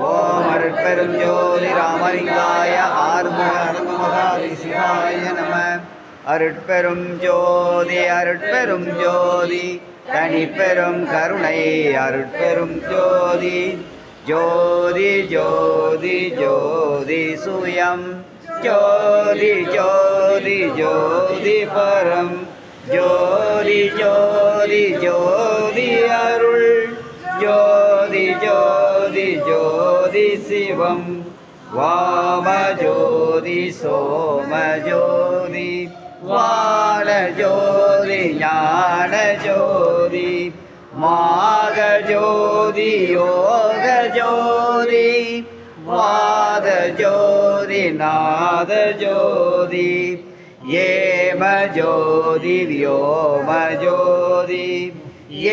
ஓம் அருட்பெரும் ஜோதி ராமலிங்காய ஆறுமுக அருமுகாதிசிவாய நம. அருட்பெரும் ஜோதி அருட்பெரும் ஜோதி தனிப்பெரும் கருணை அருட்பெரும் ஜோதி. ஜோதி ஜோதி ஜோதி சுயம் ஜோதி ஜோதி ஜோதி பரம் ஜோதி ஜோதி ஜோதி அருள் ஜோதி ஜோதி ஜோதி சிவம் வாம ஜோதி சோம ஜோதி வான ஜோதி ஞான ஜோதி மாக ஜோதி யோக ஜோதி வாத ஜோதி நாத ஜோதி ஏம ஜோதி வியோம ஜோதி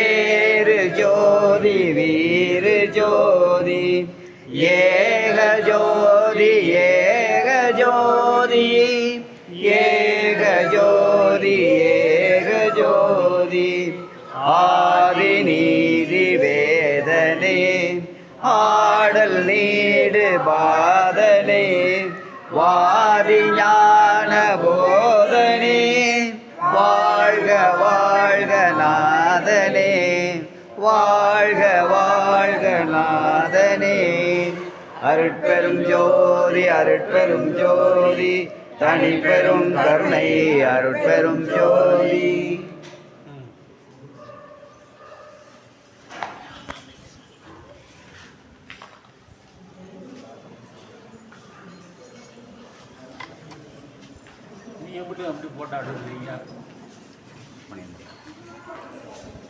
ஏறு ஜோதி வீரு ஜோதி ஏக ஜோதி ஏக ஜோதி ஏக ஜோதி ஏக ஜோதி ஆதி நீதி வேதனே ஆடல் நீடு பாதனே வாதி ஞான போதனே வாழ்க வாழ்க நாதனே வாழ்க வாழ்க நாதனே. அருட்பெரும் ஜோதி அருட்பெரும் ஜோதி தனிப்பெரும் கருணை அருட்பெரும் ஜோதி. எப்படி அப்படி போட்டாடுறீங்க?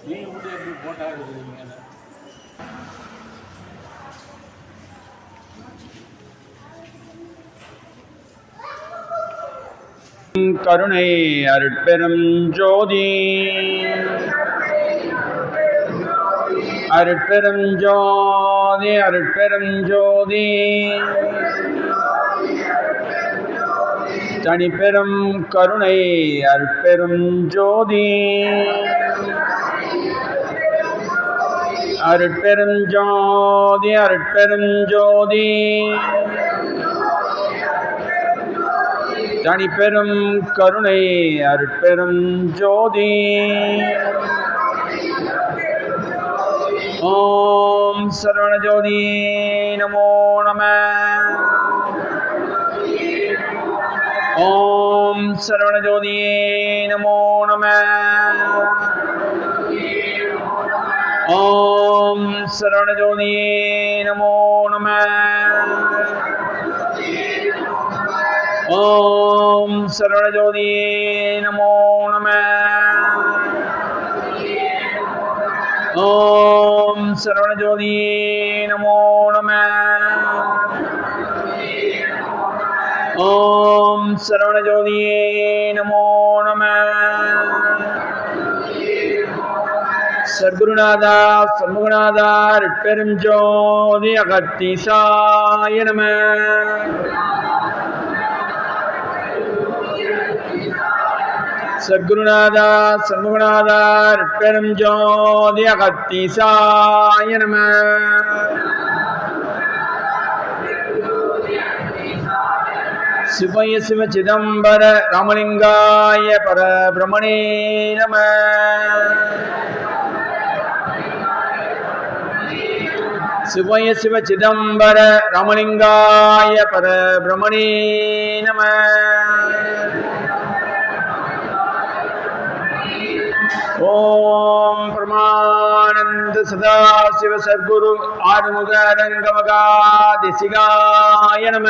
நீ எப்படி எப்படி போட்டாடுறீங்க? கருணை அருட்பெரும் ஜோதி அருட்பெரும் ஜோதி அருட்பெரும் ஜோதி தனிப்பெரும் கருணை அருட்பெரும் ஜோதி அருட்பெரும் ஜோதி அருட்பெரும் ஜோதி தனிப்பெரும் கருணை அருட்பெரும் ஜோதி. ஓம் சரவண ஜோதி நமோ நம. ஓம் சரவண ஜோதி நமோ நம. ஓம் சரவண ஜோதி நமோ நம. ஓம் சரவண ஜோதி நமோ நம. ஓம் சரவண ஜோதி நமோ நம. ஓம் சரவண ஜோதி நமோ நம. சத்குருநாதா சண்முகநாதா அருட்பெரும் ஜோதி அகத்தீசாய நம. சத்குருநாதா சண்முகநாதா அருட்பெரும் ஜோதி அகத்தீசாய நம. சிவய சிவ சிதம்பர ராமலிங்காய பரபிரமணே நம. சிவய சிவ சிதம்பர ராமலிங்காய பரபிரமணே நம. ஓம் பிரமானந்த சதாசிவ சத்குரு ஆறுமுக ரங்கமகாதிசிகாய நம.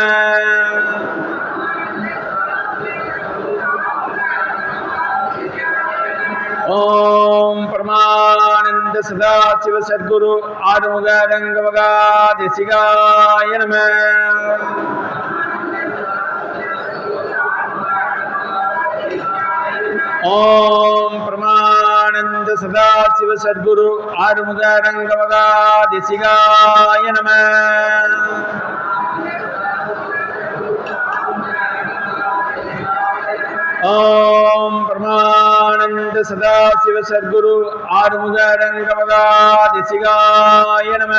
ஓம் பிரமானந்த சதாசிவ சத்குரு ஆறுமுக ரங்கமகாதிசிகாய நம. ஓம் பிரமானந்த சதாசிவ சத்குரு ஆறுமுக ரங்கமகாதிசிகாய நம. ஓம் பிரமானந்த சதாசிவ சத்குரு ஆறுமுக ரங்கமகாதிசிகாய நம.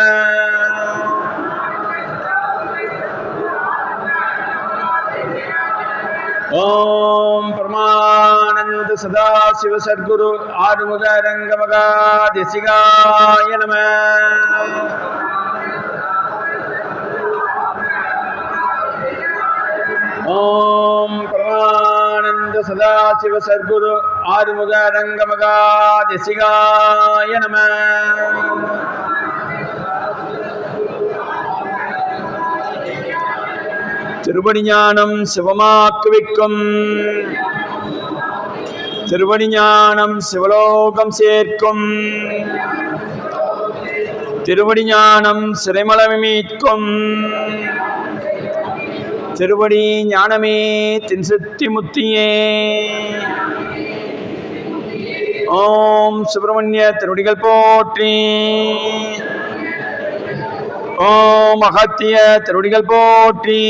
ஓம் பிரமானந்த சதாசிவ சத்குரு ஆறுமுக ரங்கமகாதிசிகாய நம. ஓம் பிரமானந்த சதாசிவ சத்குரு ஆறுமுக ரங்கமகாதிசிகாய நம. திருவடி ஞானம் சிவமாக்கு வைக்கும், திருவடி ஞானம் சிவலோகம் சேர்க்கும், திருவடி ஞானம் சிறைமலை மீட்கும், திருவடி ஞானமே தின்சக்தி முத்தியே. ஓம் சுப்பிரமணிய திருவடிகள் போற்றி, ஓம் அகத்திய திருவடிகள் போற்றி,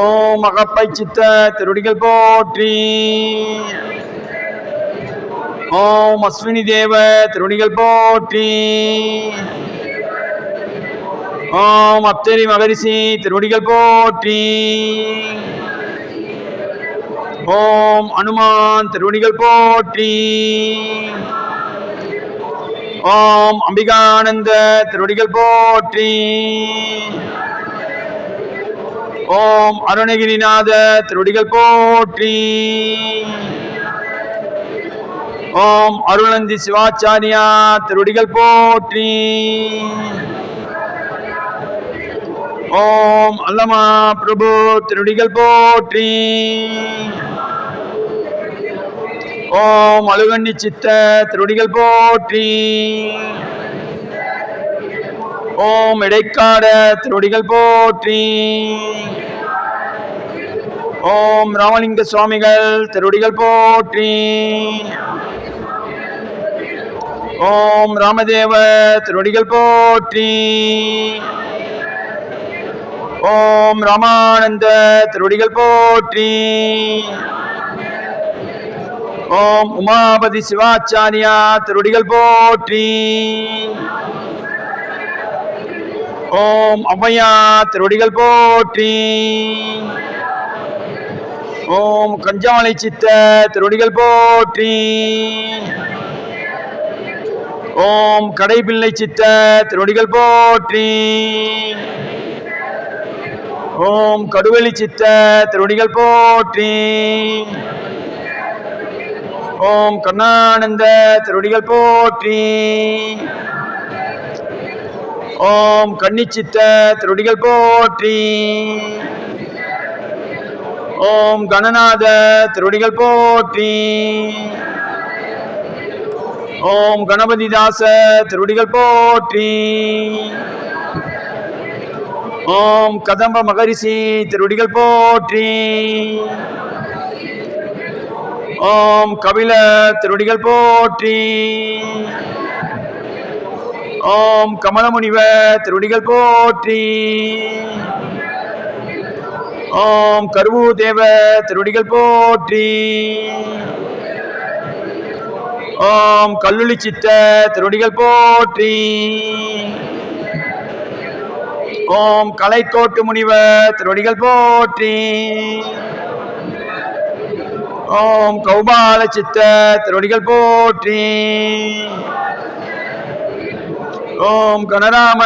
ஓம் அகப்பை சித்த திருவடிகள் போற்றி, ஓம் அஸ்வினி தேவ திருவடிகள் போற்றி, ஓம் அப்தரி மகரிஷி திருவடிகள் போற்றி, ஓம் அனுமான் திருவடிகள் போற்றி, ஓம் அம்பிகானந்த திருவடிகள் போற்றி, ஓம் அருணகிரிநாத திருவடிகள் போற்றி, ஓம் அருணந்தி சிவாச்சாரியா திருவடிகள் போற்றி, ஓம் அல்லமா பிரபு திருவடிகள் போற்றி, ஓம் அழுகண்ணி சித்த திருவடிகள் போற்றி, ஓம் இடைக்காட திருவடிகள் போற்றி, ஓம் ராமலிங்க சுவாமிகள் திருவடிகள் போற்றி, ஓம் ராமதேவ திருவடிகள் போற்றி, ஓம் ராமானந்த திருவடிகள் போற்றி, ஓம் உமாபதி சிவாச்சாரியா திருவடிகள் போற்றி, ஓம் அவ்வையா திருவடிகள் போற்றி, ஓம் கஞ்சாமலை சித்த திருவடிகள் போற்றி, ஓம் கடைப்பிள்ளை சித்த திருவடிகள் போற்றி, ஓம் கடுவெளி சித்த திருவடிகள் போற்றி, ஓம் கண்ணானந்த திருவடிகள் போற்றி, ஓம் கன்னிச்சித்த திருவடிகள் போற்றி, ஓம் கணநாத திருவடிகள் போற்றி, ஓம் கணபதிதாச திருவடிகள் போற்றி, ஓம் கதம்ப மகரிஷி திருவடிகள் போற்றி, ஓம் கபில திருவடிகள் போற்றி, ஓம் கமலமுனிவ திருவடிகள் போற்றி, ஓம் கருவூதேவ திருவடிகள் போற்றி, ஓம் கல்லுளி சித்த திருவடிகள் போற்றி, ஓம் கலைக்கோட்டு முனிவ திருவடிகள் போற்றி, ஓம் கௌபால சித்த திருவடிகள் போற்றி, ஓம் கணராம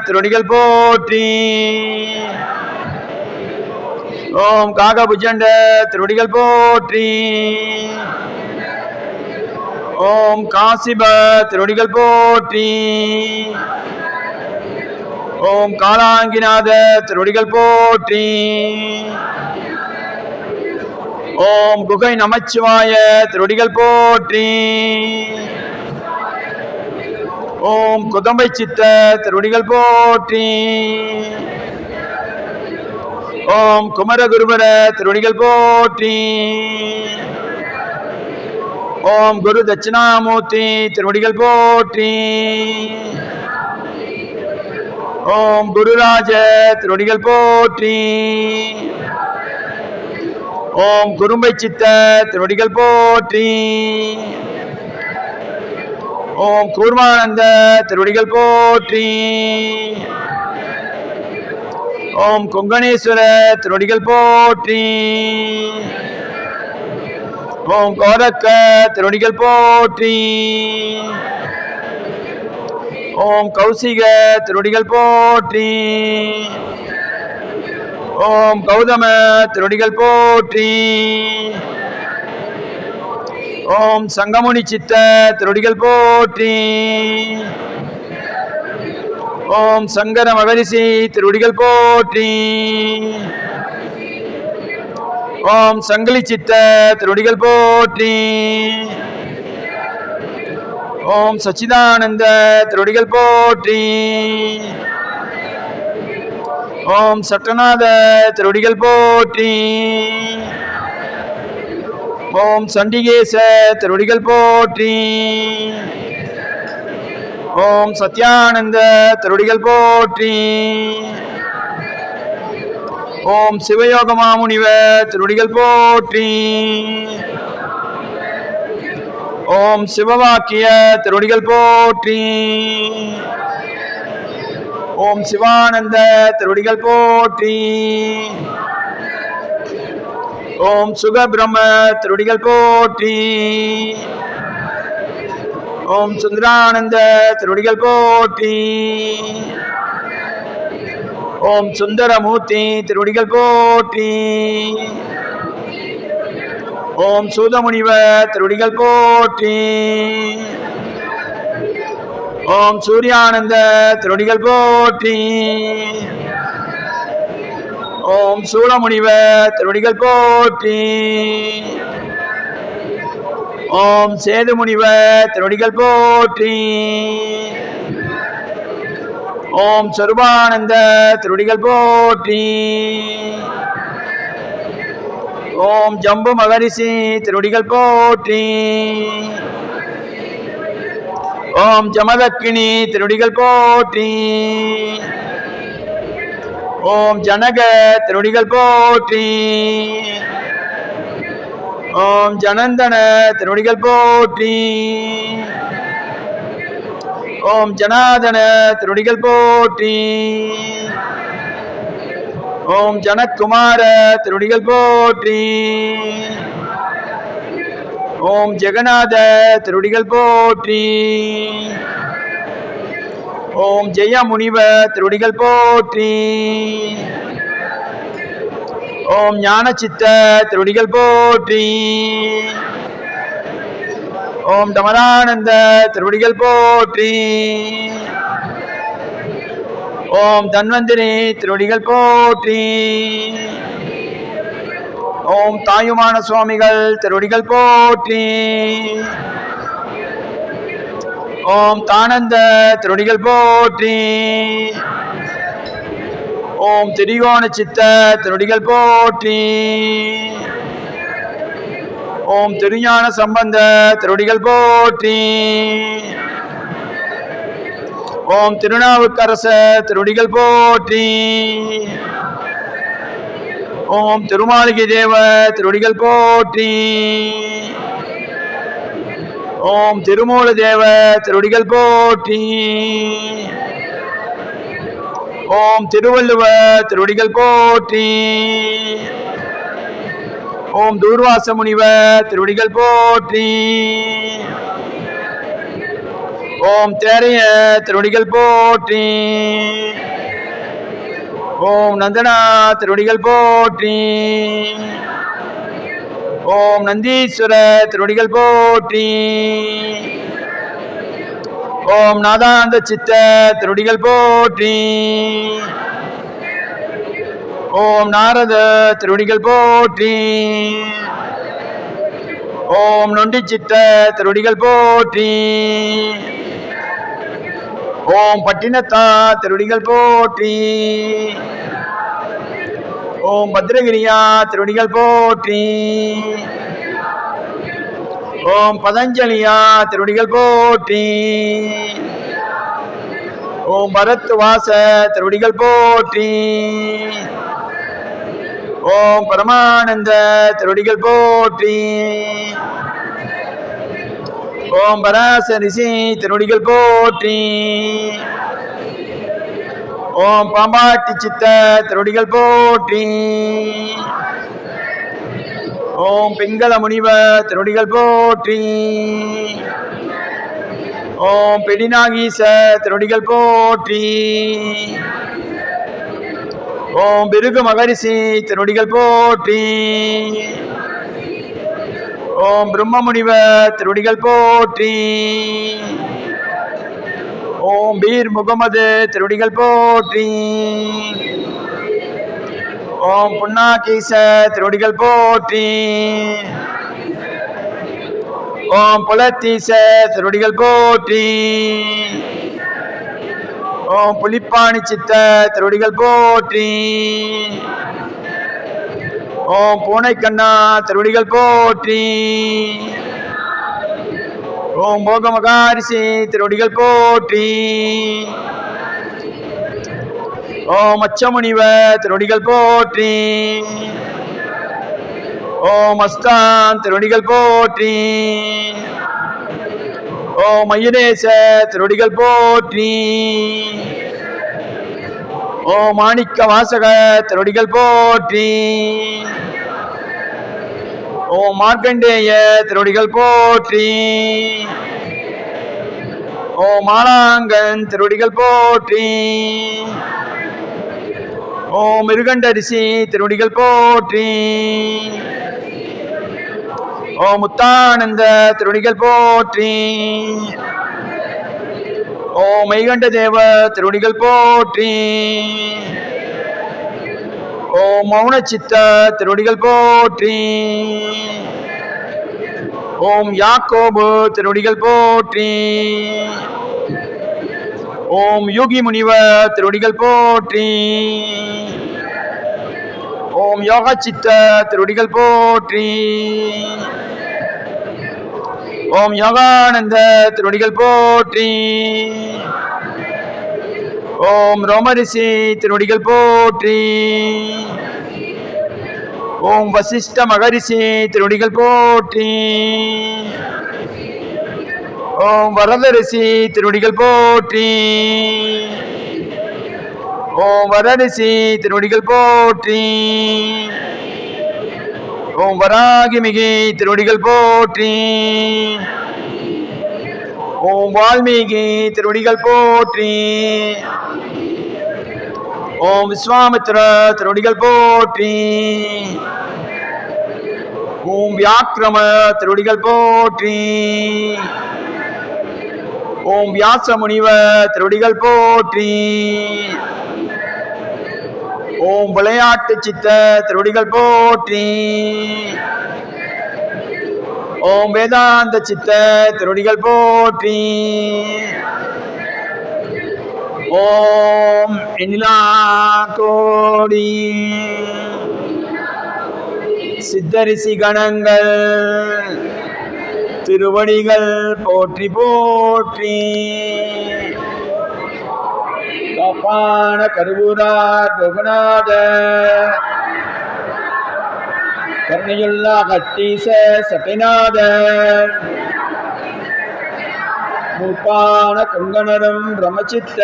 திருவடிகள் போற்றி, ஓம் காகபுஜண்ட திருவடிகள் போற்றி, ஓம் காசிப திருவடிகள் போற்றி, ஓம் காலாங்கிநாத திருவடிகள் போற்றி, ஓம் குகை நமச்சிவாய திருவடிகள் போற்றி, ஓம் குதம்பை சித்த திருவடிகள் போற்றி, ஓம் குமரகுருபர திருவடிகள் போற்றி, ஓம் குரு தட்சிணாமூர்த்தி திருவடிகள் போற்றி, ஓம் குருராஜ திருவடிகள் போற்றி, ஓம் குறும்பை சித்த திருவடிகள் போற்றி. ஓம் கூர்மானந்த திருவடிகள் போற்றி. ஓம் கொங்கணேஸ்வர திருவடிகள் போற்றி. ஓம் கோரக்க திருவடிகள் போற்றி. ஓம் கௌசிக திருவடிகள் போற்றி. ஓம் கௌதம திருவடிகள் போற்றி. ஓம் சங்கமுனி சித்த திருவடிகள் போற்றி. ஓம் சங்கர மகரிஷி திருவடிகள் போற்றி. ஓம் சங்கிலி சித்த திருவடிகள் போற்றி. ஓம் சச்சிதானந்த திருவடிகள் போற்றி. ஓம் சட்டநாத திருவடிகள் போற்றி. ஓம் சண்டிகேச திருவடிகள் போற்றி. ஓம் சத்யானந்த திருவடிகள் போற்றி. ஓம் சிவயோக மாமுனிவ திருவடிகள் போற்றி. ஓம் சிவவாக்கிய திருவடிகள் போற்றி. ஓம் சிவானந்த திருவடிகள் போற்றி. ஓம் சுக பிரம்ம திருவடிகள் போற்றி. ஓம் சுந்தரானந்த திருவடிகள் போற்றி. ஓம் சுந்தரமூர்த்தி திருவடிகள் போற்றி. ஓம் சூதமுனிவ திருவடிகள் போற்றி. ஓம் சூர்யானந்த திருவடிகள் போற்றி. ஓம் சூலமுனிவ திருவடிகள் போற்றி. ஓம் சேதுமுனிவ திருவடிகள் போற்றி. ஓம் சொருபானந்த திருவடிகள் போற்றி. ஓம் ஜம்பு மகரிஷி திருவடிகள் போற்றி. ஓம் ஜமதக்கினி திருவடிகள் போற்றி. ஓம் ஜனக திருவடிகள் போற்றி. ஓம் ஜனந்தன திருவடிகள் போற்றி. ஓம் ஜனாதன திருவடிகள் போற்றி. ஓம் ஜனக்குமார திருவடிகள் போற்றி. ஓம் ஜெகநாத திருவடிகள் போற்றி. ஓம் ஜெயமுனிவ திருவடிகள் போற்றி. ஓம் ஞானசித்த திருவடிகள் போற்றி. ஓம் டமரானந்த திருவடிகள் போற்றி. ஓம் தன்வந்திரி திருவடிகள் போற்றி. ஓம் தாயுமான சுவாமிகள் திருவடிகள் போற்றி. ஓம் தானந்த திருவடிகள் போற்றி. ஓம் திரிகோண சித்த திருவடிகள் போற்றி. ஓம் திருஞான சம்பந்த திருவடிகள் போற்றி. ஓம் திருநாவுக்கரச திருவடிகள் போற்றி. ஓம் திருமாளிகை தேவ திருவடிகள் போற்றி. ஓம் திருமூல தேவ திருவடிகள் போற்றி. ஓம் திருவள்ளுவ திருவடிகள் போற்றி. ஓம் தூர்வாச முனிவ திருவடிகள் போற்றி. ஓம் தேரைய திருவடிகள் போற்றி. ஓம் நந்தனா திருவடிகள் போற்றி. ஓம் நந்தீஸ்வர திருவடிகள் போற்றி. ஓம் நாதாந்த சித்த திருவடிகள் போற்றி. ஓம் நாரத திருவடிகள் போற்றி. ஓம் நொண்டி சித்த திருவடிகள் போற்றி. ஓம் பட்டினத்தா திருவடிகள் போற்றி. ஓம் பத்ரகிரியா திருவடிகள் போற்றி. ஓம் பதஞ்சலியா திருவடிகள் போற்றி. ஓம் பரத்வாச திருவடிகள் போற்றி. ஓம் பரமானந்த திருவடிகள் போற்றி. ஓம் பராசரிசி திருவடிகள் போற்றி. ஓம் பாம்பாட்டி சித்த திருவடிகள் போற்றி. ஓம் பிங்கள முனிவ திருவடிகள் போற்றி. ஓம் பெடிநாகீச திருவடிகள் போற்றி. ஓம் பிருகு மகரிஷி திருவடிகள் போற்றி. ஓம் பிரம்ம முனிவ திருவடிகள் போற்றி. ஓம் பீர் முகமது திருவடிகள் போற்றி. ஓம் புன்னாகீச திருவடிகள் போற்றி. ஓம் புலத்தீச திருவடிகள் போற்றி. ஓம் புலிப்பாணி சித்த திருவடிகள் போற்றி. ஓம் பூனைக்கண்ணா திருவடிகள் போற்றி. ஓம் போக மகாரிஷி திருவடிகள் போற்றி. ஓம் அச்சமுனிவ திருவடிகள் போற்றி. ஓம் அஸ்தான் திருவடிகள் போற்றி. ஓம் ஐயனேச திருவடிகள் போற்றி. ஓம் மாணிக்க வாசக திருவடிகள் போற்றி. ஓம் மார்க்கண்டேய திருவடிகள் போற்றி. ஓம் மாலாங்கன் திருவடிகள் போற்றி. ஓம் மிருகண்டரிசி திருவடிகள் போற்றி. ஓம் முத்தானந்த திருவடிகள் போற்றி. ஓம் மைகண்ட தேவ திருவடிகள் போற்றி. ஓம் மௌன சித்த திருவடிகள் போற்றி. ஓம் யாக்கோபு திருவடிகள் போற்றி. ஓம் யோகி முனிவ திருவடிகள் போற்றி. ஓம் யோக சித்த திருவடிகள் போற்றி. ஓம் யோகானந்த திருவடிகள் போற்றி. ஓம் ரோமரிஷி திருவடிகள் போற்றி. ஓம் வசிஷ்ட மகரிஷி திருவடிகள் போற்றி. ஓம் வரதரிஷி திருவடிகள் போற்றி. ஓம் வரரிஷி திருவடிகள் போற்றி. ஓம் வராகிமிகி திருவடிகள் போற்றி. ஓம் வால்மீகி திருவடிகள் போற்றி. ஓம் விஸ்வாமித்ர திருவடிகள் போற்றி. ஓம் வியாக்கிரம திருவடிகள் போற்றி. ஓம் வியாச முனிவ திருவடிகள் போற்றி. ஓம் விளையாட்டு சித்த திருவடிகள் போற்றி. ஓம் வேதாந்த சித்த திருவடிகள் போற்றி. ஓம் எண்ணிலா கோடி சித்தரிசி கணங்கள் திருவடிகள் போற்றி போற்றி. காப்பான கருவூரார் ரகுநாத கருணையுள்ள கத்தீச சட்டைநாத மூப்பான கொங்கணரும் பிரம்மச்சித்த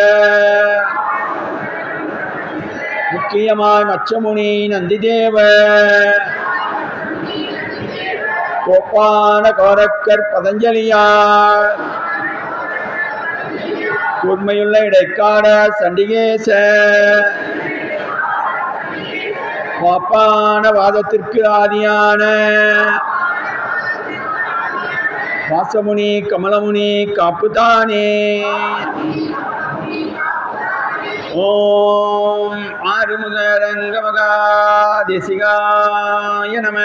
முக்கியமாய் மச்சமுனி நந்திதேவ கோப்பான கோரக்கர் பதஞ்சலியார் கூர்மையுள்ள இடைக்காட சண்டிகேச பாப்பான வாதத்திற்கு ஆதியான வாசமுனி கமலமுனி காப்புதானே. ஓம் ஆறுமுக ரங்கமகா தேசிகாய நம.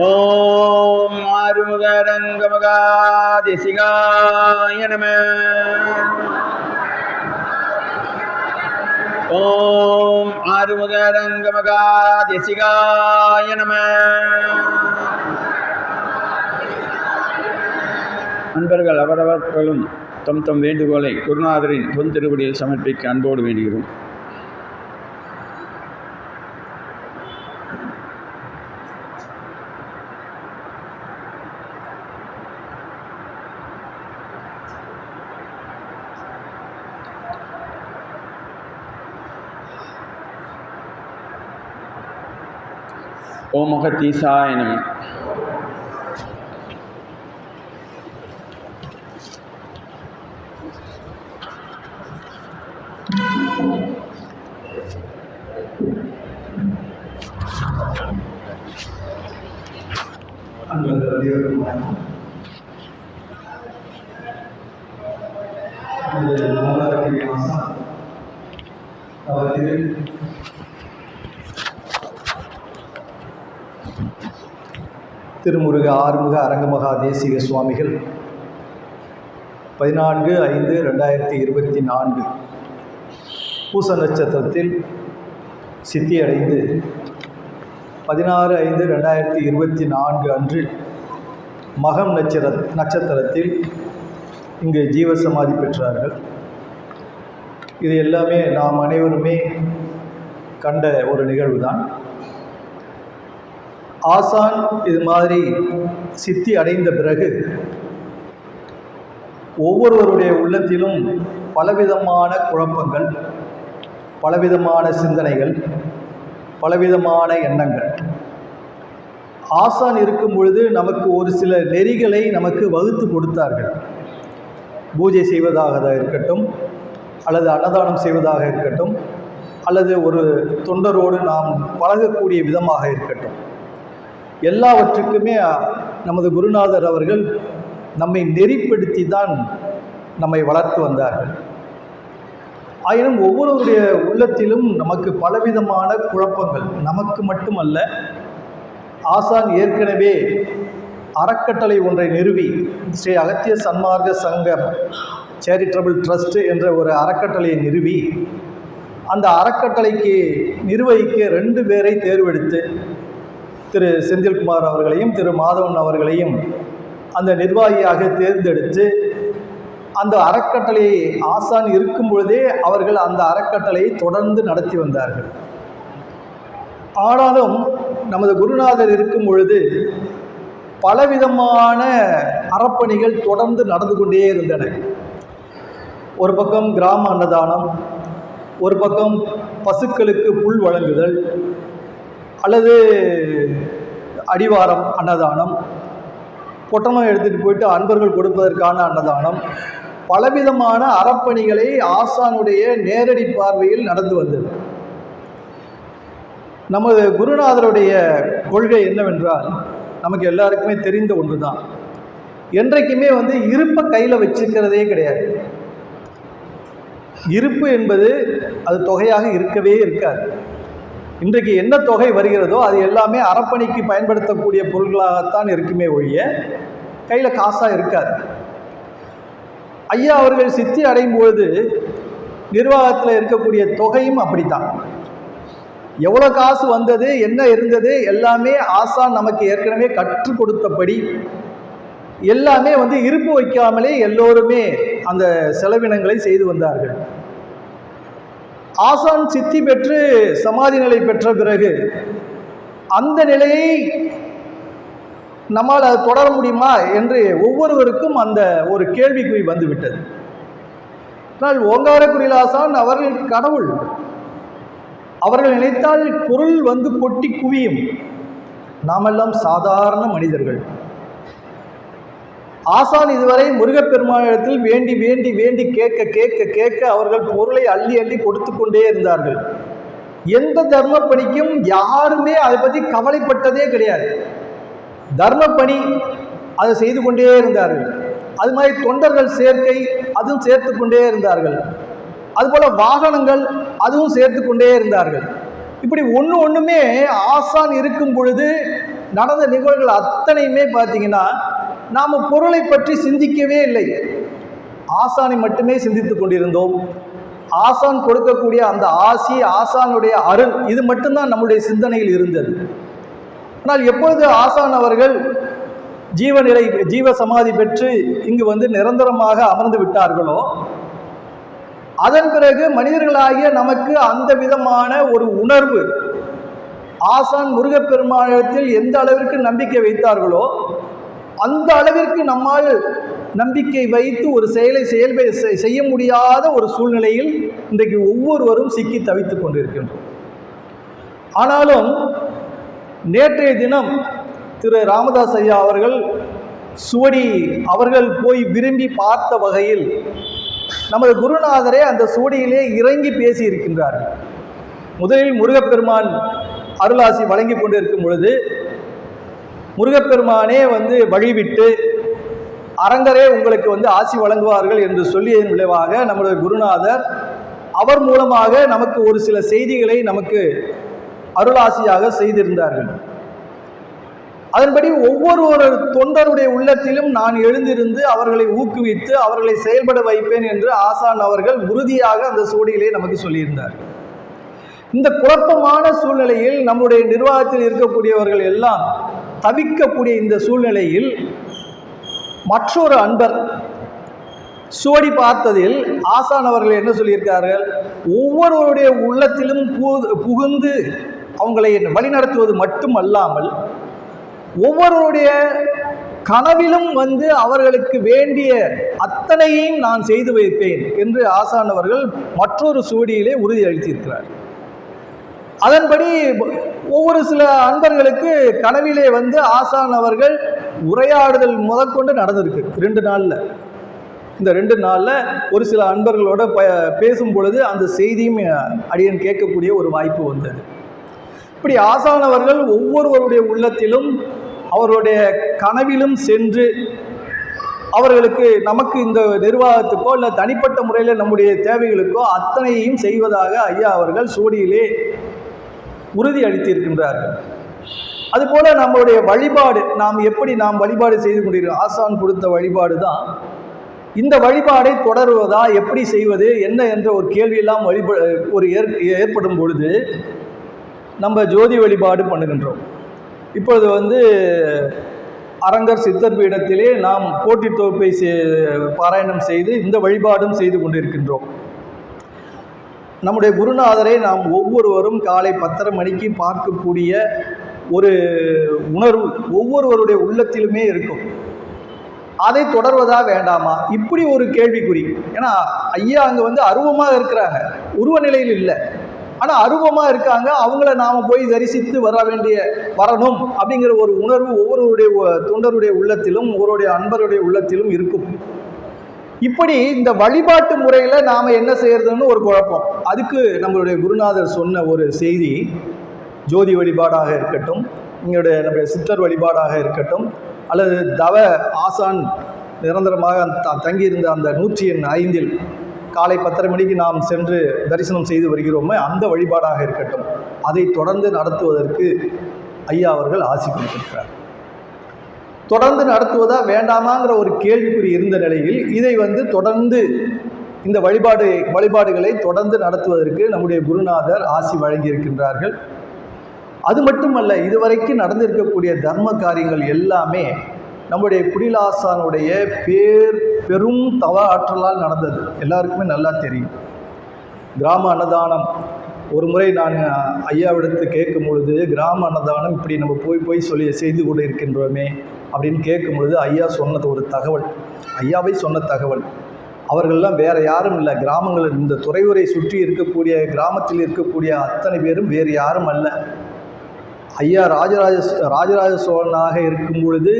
ஓம் ஆறுமுக ரங்கமகா தேசிகாய நம. ஓம் ஆறுமுக ரங்கமகா தேசிகாய நம. அன்பர்கள் அவரவர்களும் தம் தம் வேண்டுகோளை குருநாதரின் பொன் திருவடியில் சமர்ப்பிக்க அன்போடு வேண்டுகிறோம். ஓம் அகத்தீசாய நம. திருமுருக ஆறுமுக அரங்கமகா தேசிக சுவாமிகள் 14/5/2024 பூச நட்சத்திரத்தில் சித்தியடைந்து 16/5/2024 அன்று மகம் நட்சத்திரத்தில் இங்கு ஜீவசமாதி பெற்றார்கள். இது எல்லாமே நாம் அனைவருமே கண்ட ஒரு நிகழ்வு தான். ஆசான் இது மாதிரி சித்தி அடைந்த பிறகு ஒவ்வொருவருடைய உள்ளத்திலும் பலவிதமான குழப்பங்கள், பலவிதமான சிந்தனைகள், பலவிதமான எண்ணங்கள். ஆசான் இருக்கும் பொழுது நமக்கு ஒரு சில நெறிகளை நமக்கு வகுத்து கொடுத்தார்கள். பூஜை செய்வதாக இருக்கட்டும், அல்லது அன்னதானம் செய்வதாக இருக்கட்டும், அல்லது ஒரு தொண்டரோடு நாம் பழகக்கூடிய விதமாக இருக்கட்டும், எல்லாவற்றுக்குமே நமது குருநாதர் அவர்கள் நம்மை நெறிப்படுத்தி தான் நம்மை வளர்த்து வந்தார்கள். ஆயினும் ஒவ்வொருவருடைய உள்ளத்திலும் நமக்கு பலவிதமான குழப்பங்கள். நமக்கு மட்டுமல்ல, ஆசான் ஏற்கனவே அறக்கட்டளை ஒன்றை நிறுவி ஸ்ரீ அகத்திய சன்மார்க்க சங்கம் சேரிட்டபிள் ட்ரஸ்ட் என்ற ஒரு அறக்கட்டளையை நிறுவி அந்த அறக்கட்டளைக்கு நிர்வகிக்க 2 பேரை தேர்வெடுத்து திரு செந்தில்குமார் அவர்களையும் திரு மாதவன் அவர்களையும் அந்த நிர்வாகியாக தேர்ந்தெடுத்து அந்த அறக்கட்டளையை ஆசான் இருக்கும் பொழுதே அவர்கள் அந்த அறக்கட்டளையை தொடர்ந்து நடத்தி வந்தார்கள். ஆனாலும் நமது குருநாதர் இருக்கும் பொழுது பலவிதமான அறப்பணிகள் தொடர்ந்து நடந்து கொண்டே இருந்தன. ஒரு பக்கம் கிராம அன்னதானம், ஒரு பக்கம் பசுக்களுக்கு புல் வழங்குதல், அல்லது அடிவாரம் அன்னதானம், பொட்டணம் எடுத்துகிட்டு போயிட்டு அன்பர்கள் கொடுப்பதற்கான அன்னதானம், பலவிதமான அறப்பணிகளை ஆசானுடைய நேரடி பார்வையில் நடந்து வந்தது. நமது குருநாதருடைய கொள்கை என்னவென்றால், நமக்கு எல்லாருக்குமே தெரிந்த ஒன்று தான். என்றைக்குமே இருப்பை கையில் வச்சுக்கிறதே கிடையாது. இருப்பு என்பது அது தொகையாக இருக்கவே இருக்காது. இன்றைக்கு என்ன தொகை வருகிறதோ அது எல்லாமே அறப்பணிக்கு பயன்படுத்தக்கூடிய பொருள்களாகத்தான் இருக்குமே ஒழிய கையில் காசாக இருக்காது. ஐயா அவர்கள் சித்தி அடையும் பொழுது நிர்வாகத்தில் இருக்கக்கூடிய தொகையும் அப்படித்தான். எவ்வளோ காசு வந்தது, என்ன இருந்தது, எல்லாமே ஆசான் நமக்கு ஏற்கனவே கற்றுக் கொடுத்தபடி எல்லாமே இருப்பு வைக்காமலே எல்லோருமே அந்த செலவினங்களை செய்து வந்தார்கள். ஆசான் சித்தி பெற்று சமாதி நிலை பெற்ற பிறகு அந்த நிலையை நம்மால் அது தொடர முடியுமா என்று ஒவ்வொருவருக்கும் அந்த ஒரு கேள்விக்குறி வந்துவிட்டது. ஆனால் ஓங்காரக்குடில் ஆசான் அவர்கள் கடவுள். அவர்கள் நினைத்தால் பொருள் கொட்டி குவியும். நாமெல்லாம் சாதாரண மனிதர்கள். ஆசான் இதுவரை முருகப்பெருமானிடத்தில் வேண்டி வேண்டி வேண்டி கேட்க கேட்க கேட்க அவர்கள் பொருளை அள்ளி அள்ளி கொடுத்து கொண்டே இருந்தார்கள். எந்த தர்ம பணிக்கும் யாருமே அதை பற்றி கவலைப்பட்டதே கிடையாது. தர்ம பணி அதை செய்து கொண்டே இருந்தார்கள். அது மாதிரி தொண்டர்கள் சேர்க்கை அதுவும் சேர்த்து கொண்டே இருந்தார்கள். அதுபோல் வாகனங்கள் அதுவும் சேர்த்து கொண்டே இருந்தார்கள். இப்படி ஒன்றுமே ஆசான் இருக்கும் பொழுது நடந்த நிகழ்வுகள் அத்தனையுமே பார்த்தீங்கன்னா நாம் பொருளை பற்றி சிந்திக்கவே இல்லை. ஆசானை மட்டுமே சிந்தித்து கொண்டிருந்தோம். ஆசான் கொடுக்கக்கூடிய அந்த ஆசி, ஆசானுடைய அருள், இது மட்டும்தான் நம்முடைய சிந்தனையில் இருந்தது. ஆனால் எப்பொழுது ஆசான் அவர்கள் ஜீவ சமாதி பெற்று இங்கு நிரந்தரமாக அமர்ந்து விட்டார்களோ அதன் பிறகு மனிதர்களாகிய நமக்கு அந்த விதமான ஒரு உணர்வு, ஆசான் முருகப்பெருமானிடத்தில் எந்த அளவிற்கு நம்பிக்கை வைத்தார்களோ அந்த அளவிற்கு நம்மால் நம்பிக்கை வைத்து ஒரு செயலை செய்ய முடியாத ஒரு சூழ்நிலையில் இன்றைக்கு ஒவ்வொருவரும் சிக்கி தவித்துக் கொண்டிருக்கின்றோம். ஆனாலும் நேற்றைய தினம் திரு ராமதாஸ் ஐயா அவர்கள் சுவடி அவர்கள் போய் விரும்பி பார்த்த வகையில் நமது குருநாதரே அந்த சுவடியிலே இறங்கி பேசியிருக்கின்றார்கள். முதலில் முருகப்பெருமான் அருளாசி வழங்கி கொண்டிருக்கும் பொழுது முருகப்பெருமானே வழிவிட்டு அரங்கரே உங்களுக்கு ஆசி வழங்குவார்கள் என்று சொல்லியதன் விளைவாக நம்முடைய குருநாதர் அவர் மூலமாக நமக்கு ஒரு சில செய்திகளை நமக்கு அருளாசியாக செய்திருந்தார்கள். அதன்படி ஒவ்வொரு தொண்டருடைய உள்ளத்திலும் நான் எழுந்திருந்து அவர்களை ஊக்குவித்து அவர்களை செயல்பட வைப்பேன் என்று ஆசான் அவர்கள் உறுதியாக அந்த சூழலிலே நமக்கு சொல்லியிருந்தார். இந்த குழப்பமான சூழ்நிலையில் நம்முடைய நிர்வாகத்தில் இருக்கக்கூடியவர்கள் எல்லாம் தவிக்கக்கூடிய இந்த சூழ்நிலையில் மற்றொரு அன்பர் சுவடி பார்த்ததில் ஆசான் அவர்கள் என்ன சொல்லியிருக்கார்கள், ஒவ்வொருவருடைய உள்ளத்திலும் புகுந்து அவங்களை வழிநடத்துவது மட்டுமல்லாமல் ஒவ்வொருவருடைய கனவிலும் அவர்களுக்கு வேண்டிய அத்தனையையும் நான் செய்து வைப்பேன் என்று ஆசான் அவர்கள் மற்றொரு சுவடியிலே உறுதி அளித்திருக்கிறார். அதன்படி ஒவ்வொரு சில அன்பர்களுக்கு கனவிலே ஆசான் அவர்கள் உரையாடுதல் முதற்கொண்டு நடந்திருக்கு 2 நாளில். இந்த 2 நாளில் ஒரு சில அன்பர்களோட பேசும் பொழுது அந்த செய்தியும் அடியன் கேட்கக்கூடிய ஒரு வாய்ப்பு வந்தது. இப்படி ஆசான் அவர்கள் ஒவ்வொருவருடைய உள்ளத்திலும் அவருடைய கனவிலும் சென்று அவர்களுக்கு நமக்கு இந்த நிர்வாகத்துக்கோ இல்லை தனிப்பட்ட முறையில் நம்முடைய தேவைகளுக்கோ அத்தனையையும் செய்வதாக ஐயா அவர்கள் சுவடியிலே உறுதி அளித்திருக்கின்றார்கள். அதுபோல நம்மளுடைய வழிபாடு நாம் எப்படி வழிபாடு செய்து கொண்டிருக்கிறோம், ஆசான் கொடுத்த வழிபாடு தான். இந்த வழிபாடை தொடருவதா, எப்படி செய்வது என்ன என்ற ஒரு கேள்வியெல்லாம் ஏற்படும் பொழுது நம்ம ஜோதி வழிபாடு பண்ணுகின்றோம். இப்பொழுது அரங்கர் சித்தர் பீடத்திலே நாம் போட்டி தொகுப்பை பாராயணம் செய்து இந்த வழிபாடும் செய்து கொண்டிருக்கின்றோம். நம்முடைய குருநாதரை நாம் ஒவ்வொருவரும் காலை 10:30 மணிக்கு பார்க்கக்கூடிய ஒரு உணர்வு ஒவ்வொருவருடைய உள்ளத்திலுமே இருக்கும். அதை தொடர்வதா வேண்டாமா, இப்படி ஒரு கேள்விக்குறி. ஏன்னா ஐயா அங்கே அருவமாக இருக்கிறாங்க, உருவ நிலையில் இல்லை, ஆனால் அருவமாக இருக்காங்க. அவங்கள நாம் போய் தரிசித்து வரணும் அப்படிங்கிற ஒரு உணர்வு ஒவ்வொருவருடைய தொண்டருடைய உள்ளத்திலும் ஒவ்வொருடைய அன்பருடைய உள்ளத்திலும் இருக்கும். இப்படி இந்த வழிபாட்டு முறையில் நாம் என்ன செய்யறதுன்னு ஒரு குழப்பம். அதுக்கு நம்மளுடைய குருநாதர் சொன்ன ஒரு செய்தி, ஜோதி வழிபாடாக இருக்கட்டும், நம்முடைய சித்தர் வழிபாடாக இருக்கட்டும், அல்லது தவ ஆசான் நிரந்தரமாக தங்கியிருந்த அந்த 105 காலை 10:30 மணிக்கு நாம் சென்று தரிசனம் செய்து வருகிறோமே அந்த வழிபாடாக இருக்கட்டும், அதை தொடர்ந்து நடத்துவதற்கு ஐயா அவர்கள் ஆசி கொடுத்திருக்கிறார். தொடர்ந்து நடத்துவதா வேண்டாமாங்கிற ஒரு கேள்விக்குறி இருந்த நிலையில் இதை தொடர்ந்து இந்த வழிபாடுகளை தொடர்ந்து நடத்துவதற்கு நம்முடைய குருநாதர் ஆசி வழங்கியிருக்கின்றார்கள். அது மட்டுமல்ல, இதுவரைக்கும் நடந்திருக்கக்கூடிய தர்ம காரியங்கள் எல்லாமே நம்முடைய குடிலாசானுடைய பெரும் தவ ஆற்றலால் நடந்தது. எல்லாருக்குமே நல்லா தெரியும். கிராம அன்னதானம் ஒரு முறை நான் ஐயாவிடத்து கேட்கும் பொழுது, கிராம அன்னதானம் இப்படி நம்ம போய் செய்து கொண்டு இருக்கின்றோமே அப்படின்னு கேட்கும் பொழுது ஐயா சொன்னது ஒரு தகவல், ஐயாவை சொன்ன தகவல். அவர்கள்லாம் வேறு யாரும் இல்லை, கிராமங்கள் இந்த துறையூரை சுற்றி இருக்கக்கூடிய கிராமத்தில் இருக்கக்கூடிய அத்தனை பேரும் வேறு யாரும் அல்ல. ஐயா ராஜராஜ சோழனாக இருக்கும் பொழுது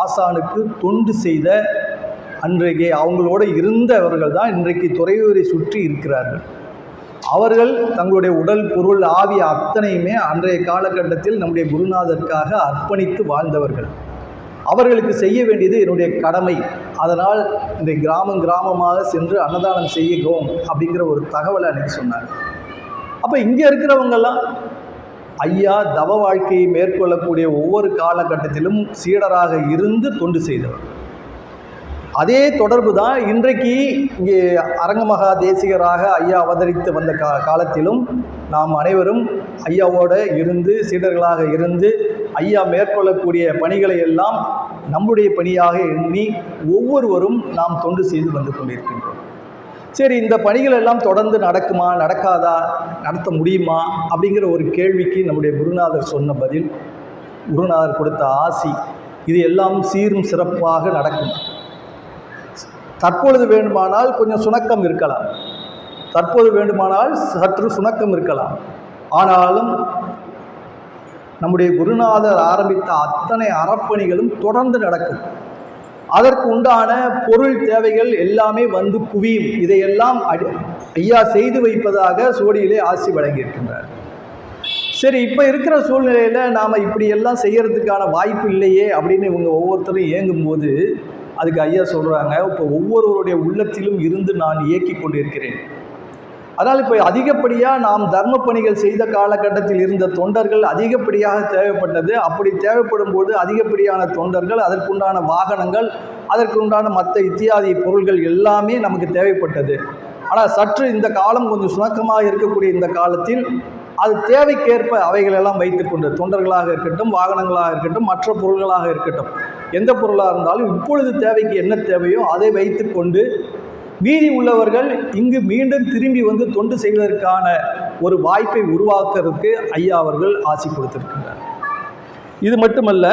ஆசானுக்கு தொண்டு செய்த அன்றைக்கு அவங்களோடு இருந்தவர்கள் தான் இன்றைக்கு துறையூரை சுற்றி இருக்கிறார்கள். அவர்கள் தங்களுடைய உடல் பொருள் ஆவி அத்தனையுமே அன்றைய காலகட்டத்தில் நம்முடைய குருநாதருக்காக அர்ப்பணித்து வாழ்ந்தவர்கள். அவர்களுக்கு செய்ய வேண்டியது என்னுடைய கடமை. அதனால் இந்த கிராமமாக சென்று அன்னதானம் செய்கிறோம் அப்படிங்கிற ஒரு தகவலை அன்றைக்கி சொன்னார். அப்போ இங்கே இருக்கிறவங்கெல்லாம் ஐயா தவ வாழ்க்கையை மேற்கொள்ளக்கூடிய ஒவ்வொரு காலகட்டத்திலும் சீடராக இருந்து தொண்டு செய்தவர். அதே தொடர்பு தான் இன்றைக்கு இங்கே அரங்கமகா தேசிகராக ஐயா அவதரித்து வந்த காலத்திலும் நாம் அனைவரும் ஐயாவோடு இருந்து சீடர்களாக இருந்து ஐயா மேற்கொள்ளக்கூடிய பணிகளை எல்லாம் நம்முடைய பணியாக எண்ணி ஒவ்வொருவரும் நாம் தொண்டு செய்து வந்து கொண்டிருக்கின்றோம். சரி, இந்த பணிகள் எல்லாம் தொடர்ந்து நடக்குமா, நடக்காதா, நடத்த முடியுமா அப்படிங்கிற ஒரு கேள்விக்கு நம்முடைய குருநாதர் சொன்ன பதில், குருநாதர் கொடுத்த ஆசி, இது எல்லாம் சீரும் சிறப்பாக நடக்கும். தற்பொழுது வேண்டுமானால் கொஞ்சம் சுணக்கம் இருக்கலாம், தற்போது வேண்டுமானால் சற்று சுணக்கம் இருக்கலாம், ஆனாலும் நம்முடைய குருநாதர் ஆரம்பித்த அத்தனை அறப்பணிகளும் தொடர்ந்து நடக்கும். அதற்கு உண்டான பொருள் தேவைகள் எல்லாமே வந்து குவியும். இதையெல்லாம் ஐயா செய்து வைப்பதாக சுவடியிலே ஆசி வழங்கியிருக்கின்றார். சரி, இப்போ இருக்கிற சூழ்நிலையில் நாம் இப்படியெல்லாம் செய்கிறதுக்கான வாய்ப்பு இல்லையே அப்படின்னு இவங்க ஒவ்வொருத்தரும் இயங்கும்போது அதுக்கு ஐயா சொல்கிறாங்க, இப்போ ஒவ்வொருவருடைய உள்ளத்திலும் இருந்து நான் இயக்கி கொண்டிருக்கிறேன். அதனால் இப்போ அதிகப்படியாக நாம் தர்ம பணிகள் செய்த காலகட்டத்தில் இருந்த தொண்டர்கள் அதிகப்படியாக தேவைப்பட்டது. அப்படி தேவைப்படும் போது அதிகப்படியான தொண்டர்கள், அதற்குண்டான வாகனங்கள், அதற்குண்டான மற்ற இத்தியாதி பொருள்கள் எல்லாமே நமக்கு தேவைப்பட்டது. ஆனால் சற்று இந்த காலம் கொஞ்சம் சுணக்கமாக இருக்கக்கூடிய இந்த காலத்தில் அது தேவைக்கேற்ப அவைகளெல்லாம் வைத்துக்கொண்டு, தொண்டர்களாக இருக்கட்டும், வாகனங்களாக இருக்கட்டும், மற்ற பொருள்களாக இருக்கட்டும், எந்த பொருளாக இருந்தாலும் இப்பொழுது தேவைக்கு என்ன தேவையோ அதை வைத்துக்கொண்டு மீதி உள்ளவர்கள் இங்கு மீண்டும் திரும்பி வந்து தொண்டு செய்வதற்கான ஒரு வாய்ப்பை உருவாக்குறதுக்கு ஐயா அவர்கள் ஆசி கொடுத்திருக்கின்றார். இது மட்டுமல்ல,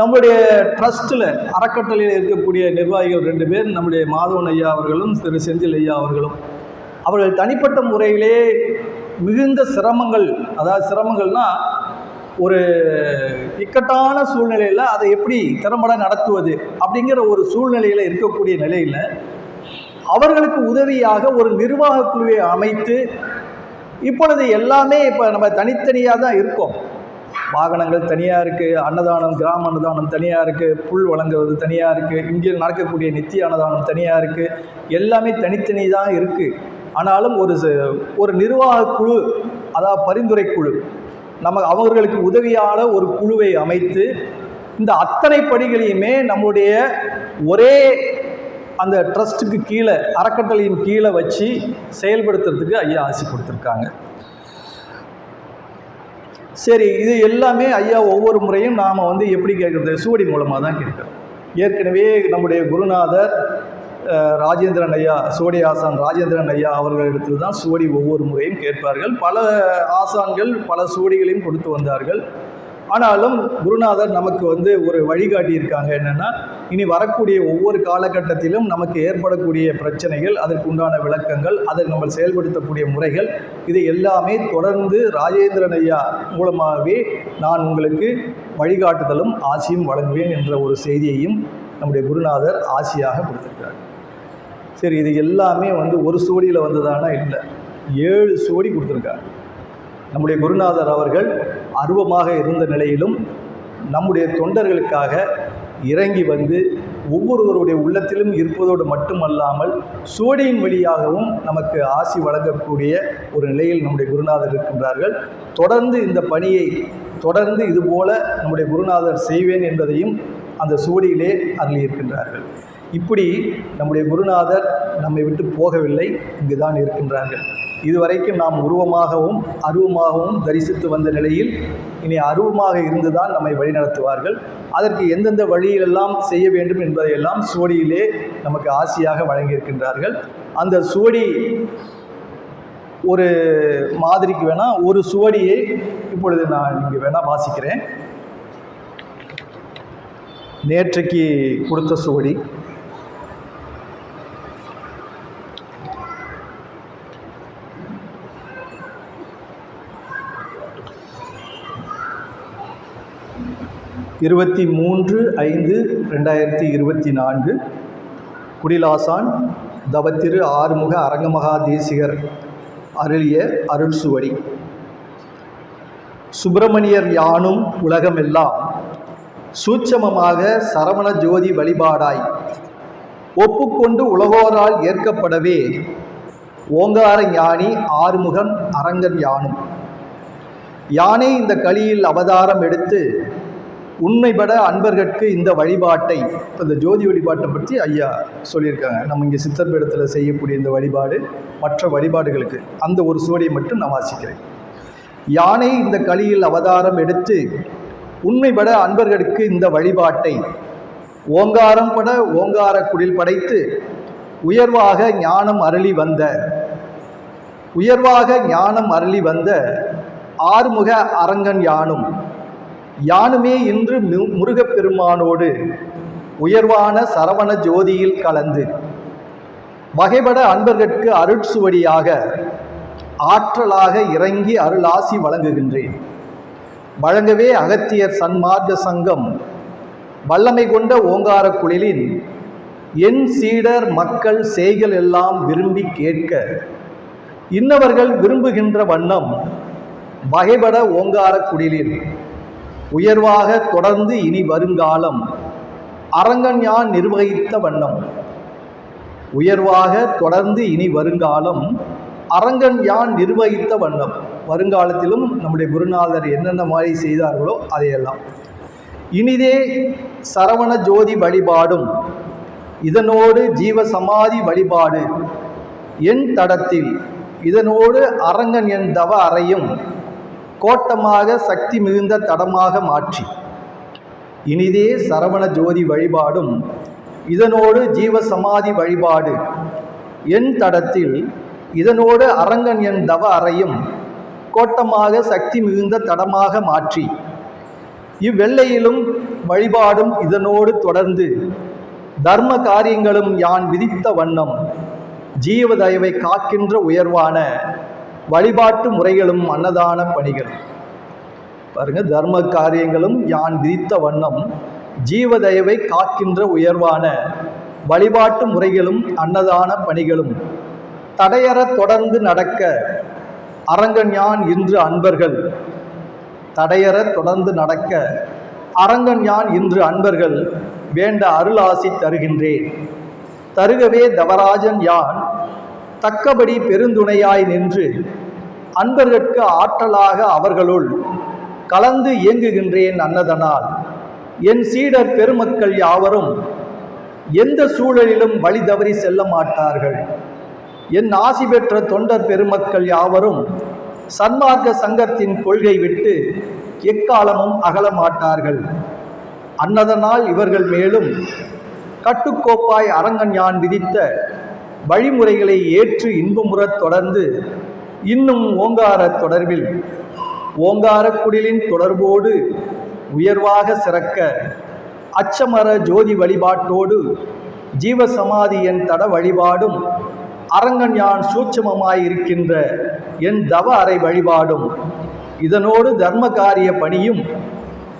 நம்முடைய ட்ரஸ்ட்டில் அறக்கட்டளையில் இருக்கக்கூடிய நிர்வாகிகள் 2 பேர், நம்முடைய மாதவன் ஐயா அவர்களும் திரு செந்தில் ஐயா அவர்களும், அவர்கள் தனிப்பட்ட முறையிலே மிகுந்த சிரமங்கள், அதாவது சிரமங்கள்னால் ஒரு இக்கட்டான சூழ்நிலையில் அதை எப்படி திறம்பட நடத்துவது அப்படிங்கிற ஒரு சூழ்நிலையில் இருக்கக்கூடிய நிலையில் அவர்களுக்கு உதவியாக ஒரு நிர்வாக குழுவை அமைத்து, இப்பொழுது எல்லாமே இப்போ நம்ம தனித்தனியாக தான் இருக்கோம். வாகனங்கள் தனியாக இருக்குது, அன்னதானம், கிராம அன்னதானம் தனியாக இருக்குது, புல் வழங்குவது தனியாக இருக்குது, இங்கே நடக்கக்கூடிய நித்திய அன்னதானம் தனியாக இருக்குது, எல்லாமே தனித்தனி தான் இருக்குது. ஆனாலும் ஒரு நிர்வாக குழு, அதாவது பரிந்துரை குழு, நம்ம அவர்களுக்கு உதவியான ஒரு குழுவை அமைத்து இந்த அத்தனை படிகளையுமே நம்முடைய ஒரே அந்த ட்ரஸ்ட்டுக்கு கீழே, அறக்கட்டளையின் கீழே வச்சு செயல்படுத்துறதுக்கு ஐயா ஆசி கொடுத்துருக்காங்க. சரி, இது எல்லாமே ஐயா ஒவ்வொரு முறையும் நாம் எப்படி கேட்குறது, சுவடி மூலமாக தான் கேட்குறோம். ஏற்கனவே நம்முடைய குருநாதர் ராஜேந்திரன் ஐயா, சுவடி ஆசான் ராஜேந்திரன் ஐயா அவர்களிடத்தில் தான் சுவடி ஒவ்வொரு முறையும் கேட்பார்கள். பல ஆசான்கள் பல சுவடிகளையும் கொடுத்து வந்தார்கள். ஆனாலும் குருநாதர் நமக்கு ஒரு வழிகாட்டி இருக்காங்க. என்னென்னா, இனி வரக்கூடிய ஒவ்வொரு காலகட்டத்திலும் நமக்கு ஏற்படக்கூடிய பிரச்சனைகள், அதற்கு உண்டான விளக்கங்கள், அதை நம்ம செயல்படுத்தக்கூடிய முறைகள், இது எல்லாமே தொடர்ந்து ராஜேந்திரன் ஐயா மூலமாகவே நான் உங்களுக்கு வழிகாட்டுதலும் ஆசியும் வழங்குவேன் என்ற ஒரு செய்தியையும் நம்முடைய குருநாதர் ஆசியாக கொடுத்திருக்கிறார். சரி, இது எல்லாமே ஒரு சுவடியில் வந்ததானா? இல்லை, 7 சுவடி கொடுத்துருக்காங்க. நம்முடைய குருநாதர் அவர்கள் அருவமாக இருந்த நிலையிலும் நம்முடைய தொண்டர்களுக்காக இறங்கி வந்து ஒவ்வொருவருடைய உள்ளத்திலும் இருப்பதோடு மட்டுமல்லாமல் சுவடியின் வழியாகவும் நமக்கு ஆசி வழங்கக்கூடிய ஒரு நிலையில் நம்முடைய குருநாதர் இருக்கின்றார்கள். தொடர்ந்து இந்த பணியை தொடர்ந்து இதுபோல நம்முடைய குருநாதர் செய்வேன் என்பதையும் அந்த சுவடியிலே அருளியிருக்கின்றார்கள். இப்படி நம்முடைய குருநாதர் நம்மை விட்டு போகவில்லை, இங்கு தான் இருக்கின்றார்கள். இதுவரைக்கும் நாம் உருவமாகவும் அருவமாகவும் தரிசித்து வந்த நிலையில் இனி அருவமாக இருந்துதான் நம்மை வழிநடத்துவார்கள். அதற்கு எந்தெந்த வழியிலெல்லாம் செய்ய வேண்டும் என்பதையெல்லாம் சுவடியிலே நமக்கு ஆசியாக வழங்கியிருக்கின்றார்கள். அந்த சுவடி ஒரு மாதிரிக்கு வேணால் ஒரு சுவடியை இப்பொழுது நான் இங்கே வேணால் வாசிக்கிறேன். நேற்றைக்கு கொடுத்த சுவடி. இருபத்தி 3/5/2024 குடிலாசான் தவத்திரு ஆறுமுக அரங்கமகா தேசிகர் அருளிய அருட்சுவடி. சுப்பிரமணியர் யானும் உலகமெல்லாம் சூட்சமமாக சரவண ஜோதி வழிபாடாய் ஒப்புக்கொண்டு உலகோரால் ஏற்கப்படவே ஓங்கார ஞானி ஆறுமுகன் அரங்கன் யானும் யானே இந்த கலியில் அவதாரம் எடுத்து உண்மைபட அன்பர்கட்கு இந்த வழிபாட்டை, இந்த ஜோதி வழிபாட்டை பற்றி ஐயா சொல்லியிருக்காங்க. நம்ம இங்கே சித்தர்பீடத்தில் செய்யக்கூடிய இந்த வழிபாடு மற்ற வழிபாடுகளுக்கு அந்த ஒரு சுவடியை மட்டும் நான் வாசிக்கிறேன். யானை இந்த கலியில் அவதாரம் எடுத்து உண்மைபட அன்பர்களுக்கு இந்த வழிபாட்டை ஓங்காரம் பட ஓங்கார குடில் படைத்து உயர்வாக ஞானம் அருளி வந்த ஆறுமுக அரங்கன் யானும் யானுமே இன்று முருகப்பெருமானோடு உயர்வான சரவண ஜோதியில் கலந்து வகைபட அன்பர்கட்கு அருட்சுவடியாக ஆற்றலாக இறங்கி அருளாசி வழங்குகின்றேன். வழங்கவே அகத்தியர் சன்மார்க்க சங்கம் வல்லமை கொண்ட ஓங்கார குழலின் என் சீடர் மக்கள் செய்கள் எல்லாம் விரும்பி கேட்க இன்னவர்கள் விரும்புகின்ற வண்ணம் வகைபட ஓங்கார குடிலில் உயர்வாக தொடர்ந்து இனி வருங்காலம் அரங்கன் யான் நிர்வகித்த வண்ணம் உயர்வாக தொடர்ந்து இனி வருங்காலம் அரங்கன் யான் நிர்வகித்த வண்ணம். வருங்காலத்திலும் நம்முடைய குருநாதர் என்னென்ன மாதிரி செய்தார்களோ அதையெல்லாம் இனிதே சரவண ஜோதி வழிபாடும் இதனோடு ஜீவ சமாதி வழிபாடு என் தடத்தில் இதனோடு அரங்கன் என் தவ அறையும் கோட்டமாக சக்தி மிகுந்த தடமாக மாற்றி இனிதே சரவண ஜோதி வழிபாடும் இதனோடு ஜீவ சமாதி வழிபாடு என் தடத்தில் இதனோடு அரங்கன் என் தவ அறையும் கோட்டமாக சக்தி மிகுந்த தடமாக மாற்றி இவ்வெல்லையிலும் வழிபாடும் இதனோடு தொடர்ந்து தர்ம காரியங்களும் யான் விதித்த வண்ணம் ஜீவதயவை காக்கின்ற உயர்வான வழிபாட்டு முறைகளும் அன்னதான பணிகள். பாருங்க, தர்ம காரியங்களும் யான் விதித்த வண்ணம் ஜீவதயவை காக்கின்ற உயர்வான வழிபாட்டு முறைகளும் அன்னதான பணிகளும் தடையற தொடர்ந்து நடக்க அரங்கன் யான் இன்று அன்பர்கள் தடையற தொடர்ந்து நடக்க அரங்கன் யான் இன்று அன்பர்கள் வேண்ட அருளாசி தருகின்றேன். தருகவே தவராஜன் யான் தக்கபடி பெருந்துணையாய் நின்று அன்பர்கட்கு ஆற்றலாக அவர்களுள் கலந்து இயங்குகின்றேன் அன்னதனால் என் சீடர் பெருமக்கள் யாவரும் எந்த சூழலிலும் வழி தவறி செல்ல மாட்டார்கள். என் ஆசி பெற்ற தொண்டர் பெருமக்கள் யாவரும் சன்மார்க்க சங்கத்தின் கொள்கை விட்டு எக்காலமும் அகல மாட்டார்கள். அன்னதனால் இவர்கள் மேலும் கட்டுக்கோப்பாய் அரங்கன் யான் விதித்த வழிமுறைகளை ஏற்று இன்பமுறத் தொடர்ந்து இன்னும் ஓங்கார தொடர்பில் ஓங்கார குடிலின் தொடர்போடு உயர்வாக சிறக்க அச்சமர ஜோதி வழிபாட்டோடு ஜீவசமாதி என் தட வழிபாடும் அரங்கன் யான் சூட்சமமாயிருக்கின்ற என் தவ அறை வழிபாடும் இதனோடு தர்ம காரிய பணியும்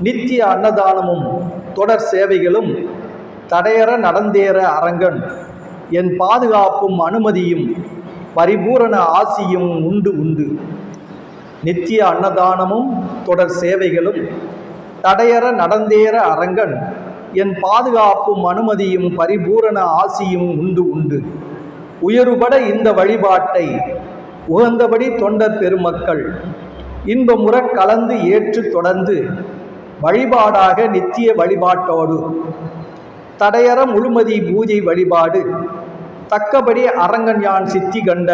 நித்திய அன்னதானமும் தொடர் சேவைகளும் தடையற நடந்தேற அரங்கன் என் பாதுகாப்பும் அனுமதியும் பரிபூரண ஆசியும் உண்டு உண்டு. நித்திய அன்னதானமும் தொடர் சேவைகளும் தடையற நடந்தேற அரங்கன் என் பாதுகாப்பும் அனுமதியும் பரிபூரண ஆசியும் உண்டு உண்டு. உயர்வுபட இந்த வழிபாட்டை உகந்தபடி தொண்டர் பெருமக்கள் இன்பமுற கலந்து ஏற்று தொடர்ந்து வழிபாடாக நித்திய வழிபாட்டோடு தடையற முழுமதி பூஜை வழிபாடு தக்கபடி அரங்கன் யான் சித்தி கண்ட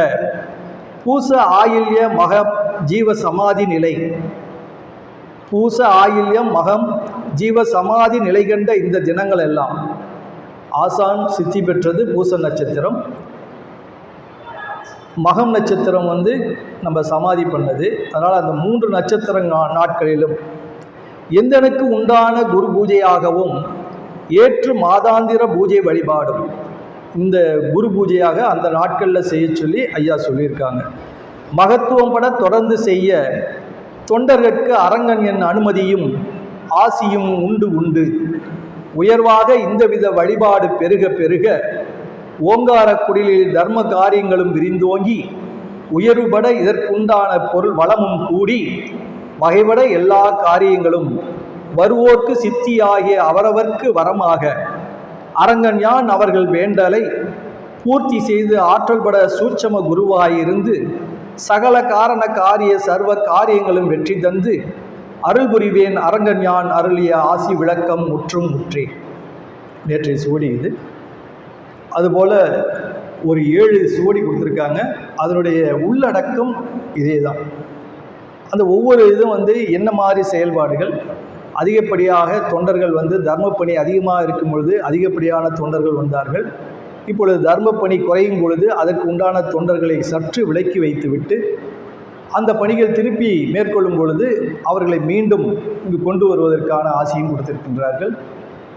பூச ஆயில்ய மகம் ஜீவ சமாதி நிலை பூச ஆயில்யம் மகம் ஜீவ சமாதி நிலை கண்ட இந்த தினங்கள் எல்லாம் ஆசான் சித்தி பெற்றது பூச நட்சத்திரம். மகம் நட்சத்திரம் நம்ம சமாதி பண்ணது. அதனால் அந்த 3 நட்சத்திர நாட்களிலும் எந்தனுக்கு உண்டான குரு பூஜையாகவும் ஏற்று மாதாந்திர பூஜை வழிபாடும் இந்த குரு பூஜையாக அந்த நாட்களில் செய்ய சொல்லி ஐயா சொல்லியிருக்காங்க. மகத்துவம் பட தொடர்ந்து செய்ய தொண்டர்களுக்கு அரங்கன் என் அனுமதியும் ஆசியும் உண்டு உண்டு. உயர்வாக இந்தவித வழிபாடு பெருக பெருக ஓங்கார குடிலில் தர்ம காரியங்களும் விரிந்தோங்கி உயர்வுபட இதற்குண்டான பொருள் வளமும் கூடி வகைபட எல்லா காரியங்களும் வருவோர்க்கு சித்தியாகிய அவரவர்க்கு வரமாக அரங்கன் யான் அவர்கள் வேண்டலை பூர்த்தி செய்து ஆற்றல்பட சூட்சம குருவாயிருந்து சகல காரண காரிய சர்வ காரியங்களும் வெற்றி தந்து அருள் புரிவேன் அரங்கன் யான் அருளிய ஆசி விளக்கம் முற்றும் முற்றே. நேற்றைய சுவடி இது. அதுபோல் ஒரு 7 சுவடி கொடுத்துருக்காங்க. அதனுடைய உள்ளடக்கம் இதே தான். அந்த ஒவ்வொரு இதுவும் என்ன மாதிரி செயல்பாடுகள் அதிகப்படியாக தொண்டர்கள் தர்மப்பணி அதிகமாக இருக்கும் பொழுது அதிகப்படியான தொண்டர்கள் வந்தார்கள். இப்பொழுது தர்மப்பணி குறையும் பொழுது அதற்கு உண்டான தொண்டர்களை சற்று விலக்கி வைத்துவிட்டு அந்த பணிகள் திருப்பி மேற்கொள்ளும் பொழுது அவர்களை மீண்டும் இங்கு கொண்டு வருவதற்கான ஆசையும் கொடுத்திருக்கின்றார்கள்.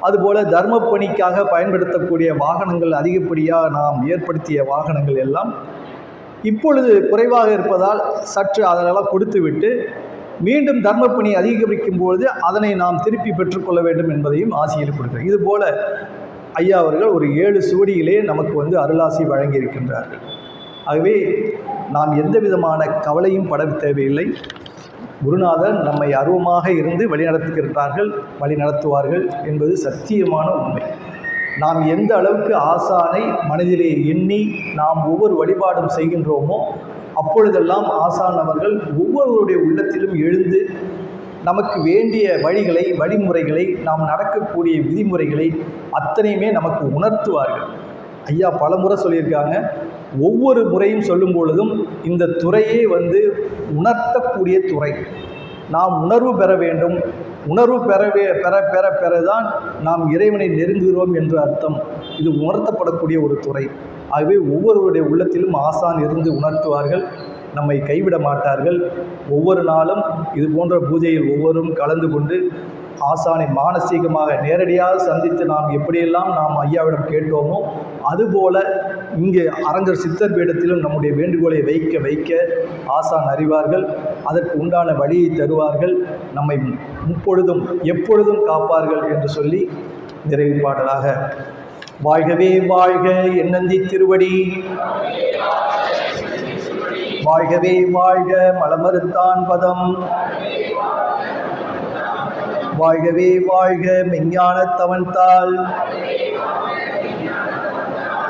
அதுபோல் தர்மப்பணிக்காக பயன்படுத்தக்கூடிய வாகனங்கள் அதிகப்படியாக நாம் ஏற்படுத்திய வாகனங்கள் எல்லாம் இப்பொழுது குறைவாக இருப்பதால் சற்று அதெல்லாம் கொடுத்துவிட்டு மீண்டும் தர்மப்பணி அதிகரிக்கும் பொழுது அதனை நாம் திருப்பி பெற்றுக்கொள்ள வேண்டும் என்பதையும் ஆசியில் கொடுக்கிறார். இதுபோல ஐயா அவர்கள் ஒரு 7 சுவடியிலே நமக்கு அருளாசி வழங்கியிருக்கின்றார்கள். ஆகவே நாம் எந்த விதமான கவலையும் பட தேவையில்லை. குருநாதர் நம்மை அருவமாக இருந்து வழிநடத்துவார்கள் என்பது சத்தியமான உண்மை. நாம் எந்த அளவுக்கு ஆசானை மனதிலே எண்ணி நாம் ஒவ்வொரு வழிபாடும் செய்கின்றோமோ அப்பொழுதெல்லாம் ஆசான் அவர்கள் ஒவ்வொருவருடைய உள்ளத்திலும் எழுந்து நமக்கு வேண்டிய வழிமுறைகளை நாம் நடக்கக்கூடிய விதிமுறைகளை அத்தனையுமே நமக்கு உணர்த்துவார்கள். ஐயா பலமுறை சொல்லியிருக்காங்க, ஒவ்வொரு முறையும் சொல்லும் பொழுதும் இந்த துறையே உணர்த்தக்கூடிய துறை. நாம் உணர்வு பெற வேண்டும். உணர்வு பெறதான் நாம் இறைவனை நெருங்குகிறோம் என்று அர்த்தம். இது உணர்த்தப்படக்கூடிய ஒரு துறை. ஆகவே ஒவ்வொருவருடைய உள்ளத்திலும் ஆசான் இருந்து உணர்த்துவார்கள், நம்மை கைவிட மாட்டார்கள். ஒவ்வொரு நாளும் இது போன்ற பூஜையில் ஒவ்வொரும் கலந்து கொண்டு ஆசானை மானசீகமாக நேரடியாக சந்தித்து நாம் எப்படியெல்லாம் நாம் ஐயாவிடம் கேட்டோமோ அதுபோல இங்கே அரங்கர் சித்தர் பீடத்திலும் நம்முடைய வேண்டுகோளை வைக்க ஆசான் அறிவார்கள். அதற்கு உண்டான வழியை தருவார்கள். நம்மை முப்பொழுதும் எப்பொழுதும் காப்பார்கள் என்று சொல்லி நிறைவு பாடலாக வாழ்கவே வாழ்க எண்ணந்தி திருவடி, வாழ்கவே வாழ்க மலமறுத்தான் பதம், வாழ்கவே வாழ்க மெஞ்ஞான தவன்தாள்,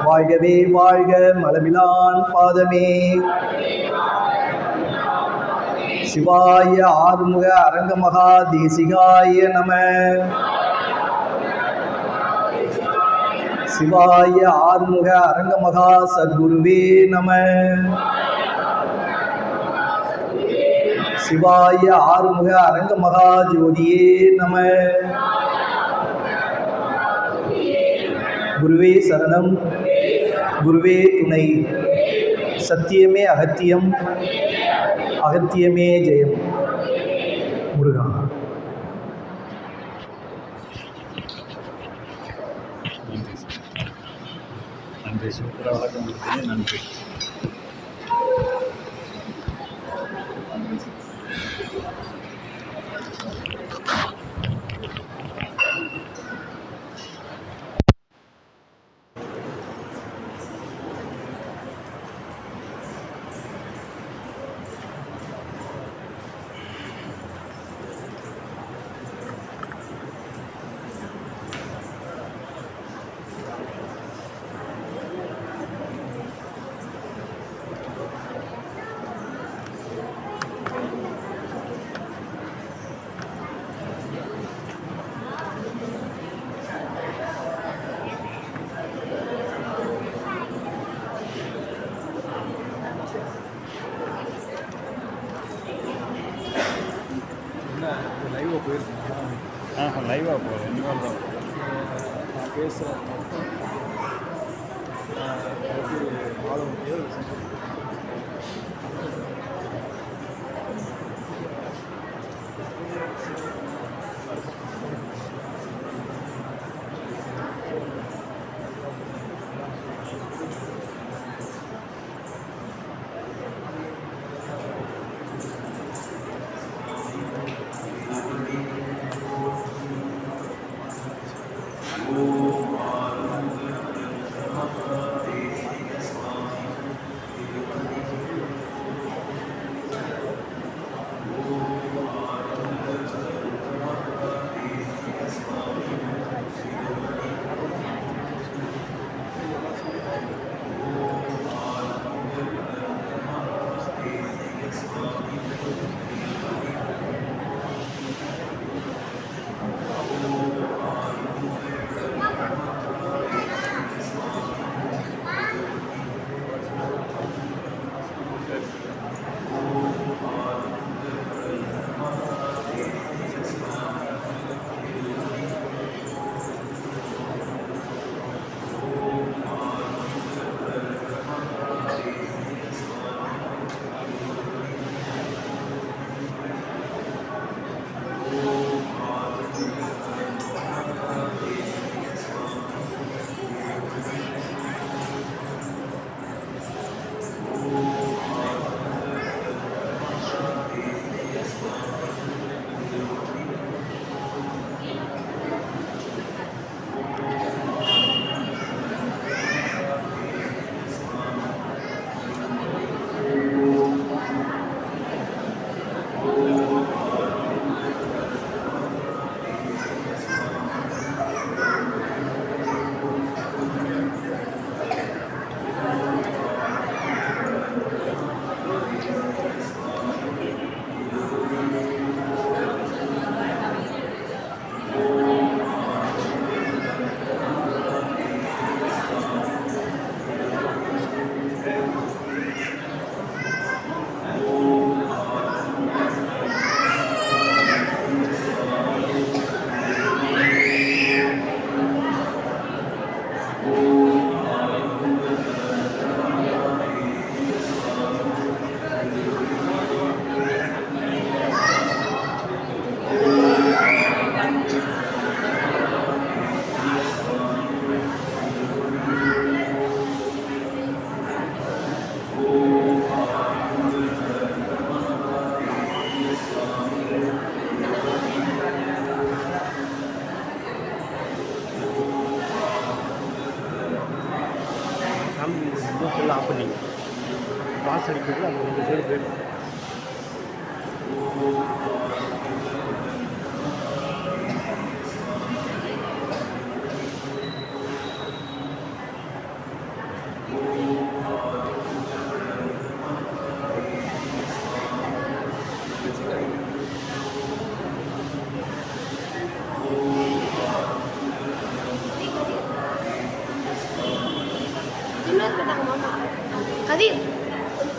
வாழ்கவே வாழ்க மலமிலான் பாதமே. சிவாய ஆறுமுக அரங்கமகா தேசிகாய நம. சிவாய ஆறுமுக அரங்கமகா சத்குருவே நம. சிவாய ஆறுமுக அரங்கமகா ஜோதியே நம. குருவே சரணம், குருவே துணை. சத்தியமே அகத்தியம், அகத்தியமே ஜெயம். முருகா. நன்றி. சூப்பராக வழக்கம் கொடுத்தீங்க. நன்றி. லைவாக போகிறேன். இனிமேல் தான் நான் பேசுகிறேன். முதல்ல ஆஃப் பண்ணிங்க. கிளாஸ் அடிக்கிறது அது 2 சைடு போயிடும். தின்னூறு கேட்டாங்க மாமா. கதிர்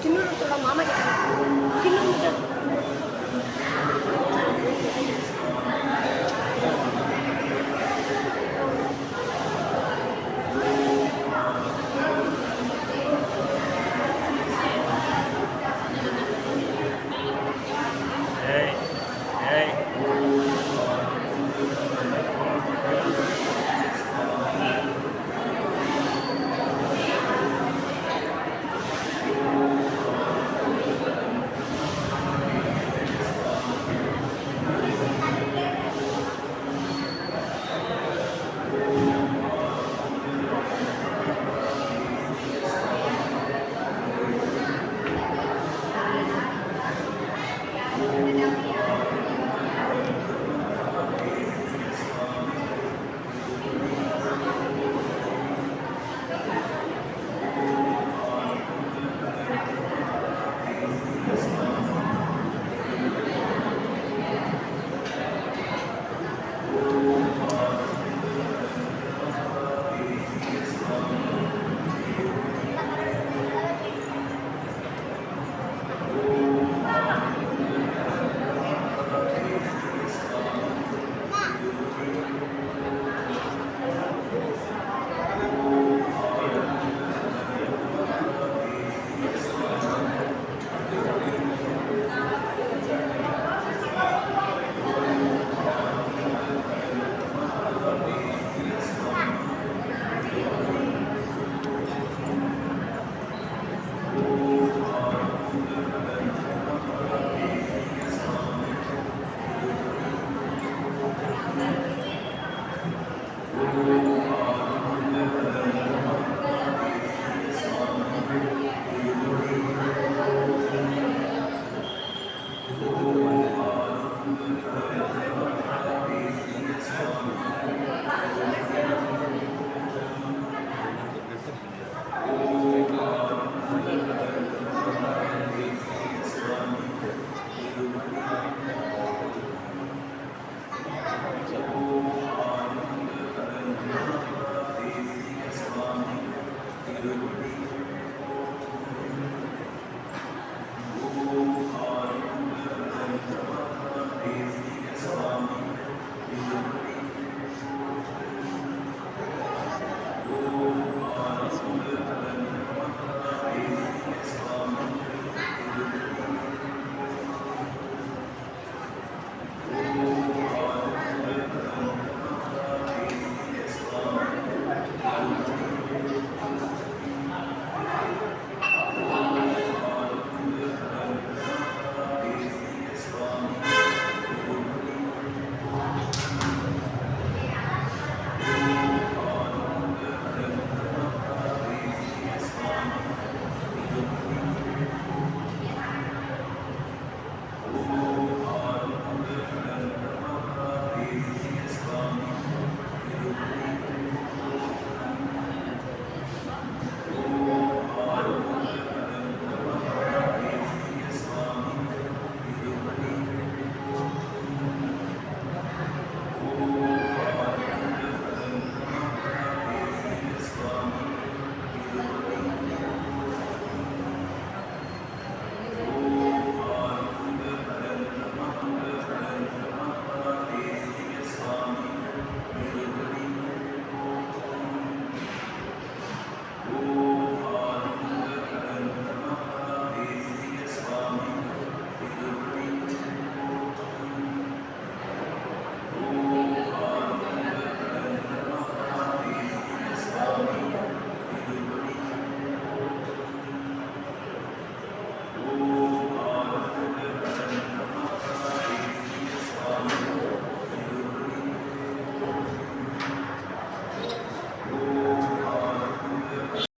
தின்னூறு மாமா கேட்டாங்க. தின்னூறு ஏய் ஏய்